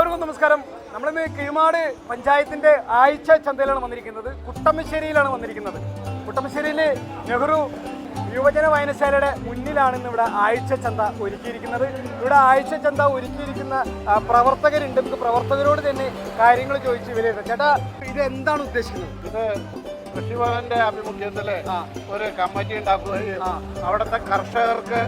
എല്ലാവർക്കും നമസ്കാരം. നമ്മളിന്ന് കിഴിമാട് പഞ്ചായത്തിന്റെ ആഴ്ച ചന്തയിലാണ് വന്നിരിക്കുന്നത്. കുട്ടമശ്ശേരിയിലാണ് വന്നിരിക്കുന്നത്. കുട്ടമശ്ശേരിയിൽ നെഹ്റു യുവജന വായനശാലയുടെ മുന്നിലാണ് ഇന്ന് ഇവിടെ ആഴ്ച ചന്ത ഒരുക്കിയിരിക്കുന്നത്. ഇവിടെ ആഴ്ച ചന്ത ഒരുക്കിയിരിക്കുന്ന പ്രവർത്തകരുണ്ട്. നമുക്ക് പ്രവർത്തകരോട് തന്നെ കാര്യങ്ങൾ ചോദിച്ച് വിലയിരുത്താം. ചേട്ടാ, ഇത് എന്താണ് ഉദ്ദേശിക്കുന്നത്? ഇത് കൃഷിഭവന്റെ ആഭിമുഖ്യത്തില് ഒരു കമ്മിറ്റി ഉണ്ടാക്കുകയും അവിടുത്തെ കർഷകർക്ക്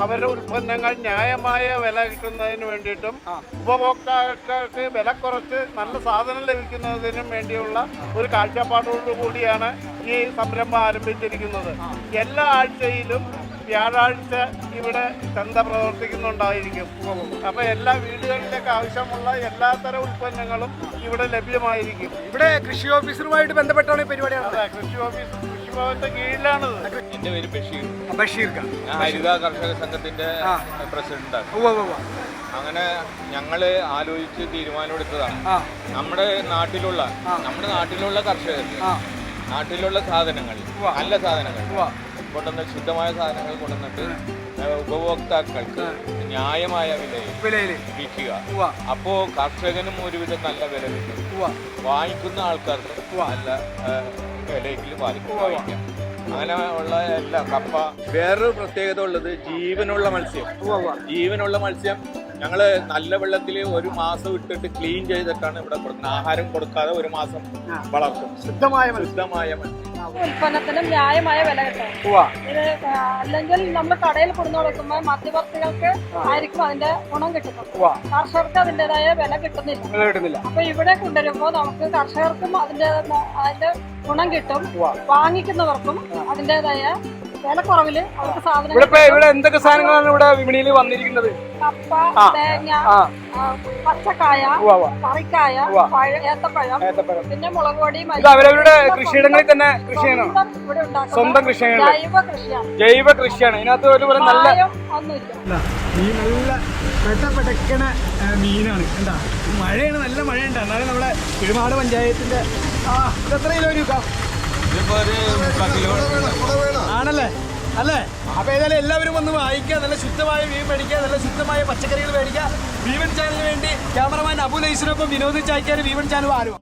അവരുടെ ഉൽപ്പന്നങ്ങൾ ന്യായമായ വില കിട്ടുന്നതിന് വേണ്ടിയിട്ടും ഉപഭോക്താക്കൾക്ക് വില കുറച്ച് നല്ല സാധനം ലഭിക്കുന്നതിനും വേണ്ടിയുള്ള ഒരു കാഴ്ചപ്പാടോടുകൂടിയാണ് ഈ സംരംഭം ആരംഭിച്ചിരിക്കുന്നത്. എല്ലാ ആഴ്ചയിലും വ്യാഴാഴ്ച ഇവിടെ ചന്ത പ്രവർത്തിക്കുന്നുണ്ടായിരിക്കും. അപ്പൊ എല്ലാ വീടുകളിലേക്ക് ആവശ്യമുള്ള എല്ലാത്തരം ഉൽപ്പന്നങ്ങളും ഇവിടെ ലഭ്യമായിരിക്കും. ഇവിടെ കൃഷി ഓഫീസറുമായിട്ട് ബന്ധപ്പെട്ടാണ് പരിപാടിയാണ്. കൃഷിഭവന്റെ കീഴിലാണത്. എന്റെ പേര് ബഷീർ. ഞാൻ ഹരിത കർഷക സംഘത്തിന്റെ പ്രസിഡന്റാണ്. അങ്ങനെ ഞങ്ങള് ആലോചിച്ച് തീരുമാനമെടുത്തതാണ്. നമ്മുടെ നാട്ടിലുള്ള കർഷകർക്ക് നാട്ടിലുള്ള സാധനങ്ങൾ, നല്ല സാധനങ്ങൾ കൊണ്ടുവന്ന് ശുദ്ധമായ സാധനങ്ങൾ കൊണ്ടുവന്നിട്ട് ഉപഭോക്താക്കൾക്ക് ന്യായമായ വിലയിൽ വിൽക്കുക. അപ്പോ കർഷകനും ഒരുവിധം നല്ല വില കിട്ടും, വാങ്ങിക്കുന്ന ആൾക്കാർക്ക് നല്ല വിലയ്ക്ക് വാങ്ങിക്കാം. അങ്ങനെ ഉള്ള എല്ലാ കപ്പ. വേറൊരു പ്രത്യേകത ഉള്ളത് ജീവനുള്ള മത്സ്യം ഞങ്ങള് നല്ല വെള്ളത്തിൽ ഒരു മാസം ഇട്ടിട്ട് ക്ലീൻ ചെയ്തിട്ടാണ് ഇവിടെ കൊടുക്കുന്നത്. ആഹാരം കൊടുക്കാതെ ഒരു മാസം വളർത്തും. ശുദ്ധമായ മത്സ്യം ഉൽപ്പന്നത്തിന് ന്യായമായ വില കിട്ടും. ഇത് അല്ലെങ്കിൽ നമ്മൾ കടയിൽ കൊണ്ടു കൊടുക്കുമ്പോൾ മധ്യവർത്തികൾക്ക് ആയിരിക്കും അതിന്റെ ഗുണം കിട്ടുന്നത്. കർഷകർക്ക് അതിൻ്റെതായ വില കിട്ടുന്നില്ല. അപ്പൊ ഇവിടെ കൊണ്ടുവരുമ്പോൾ നമുക്ക് കർഷകർക്കും അതിന്റെ ഗുണം കിട്ടും, വാങ്ങിക്കുന്നവർക്കും അതിൻ്റെതായ വില കുറവില് അവർക്ക് സാധനങ്ങൾ. ഇവിടെ എന്തൊക്കെ സാധനങ്ങളാണ് ഇവിടെ വിപണിയിൽ വന്നിരിക്കുന്നത്? കപ്പ, തേങ്ങ, പച്ചക്കായ, കറിക്കായ, ഏത്തപ്പഴം, പിന്നെ മുളക് പൊടി. അവരവരുടെ കൃഷിയിടങ്ങളിൽ തന്നെ കൃഷി ചെയ്യണം. സ്വന്തം കൃഷിയാണ്, ജൈവ കൃഷിയാണ്. ഇതിനകത്ത് ഒരു നല്ല ഒന്നുമില്ല. ഈ നല്ല പെട്ടപ്പെട്ട മീനാണ്. എന്താ മഴയാണ്, നല്ല മഴയുണ്ട്. എന്നാലും നമ്മളെ കിഴിമാട് പഞ്ചായത്തിന്റെ എത്ര കിലോ രൂപ ആണല്ലേ? അല്ലേ? അപ്പൊ ഏതായാലും എല്ലാവരും വന്ന് വാങ്ങിക്കുക. നല്ല ശുദ്ധമായ മീൻ മേടിക്കുക, നല്ല ശുദ്ധമായ പച്ചക്കറികൾ മേടിക്കുക. വീവൻ ചാനലിന് വേണ്ടി ക്യാമറമാൻ അബു ലൈസിനൊപ്പം വിനോദ് ചായ്ക്കാർ, വീവൻ ചാനൽ ആരും.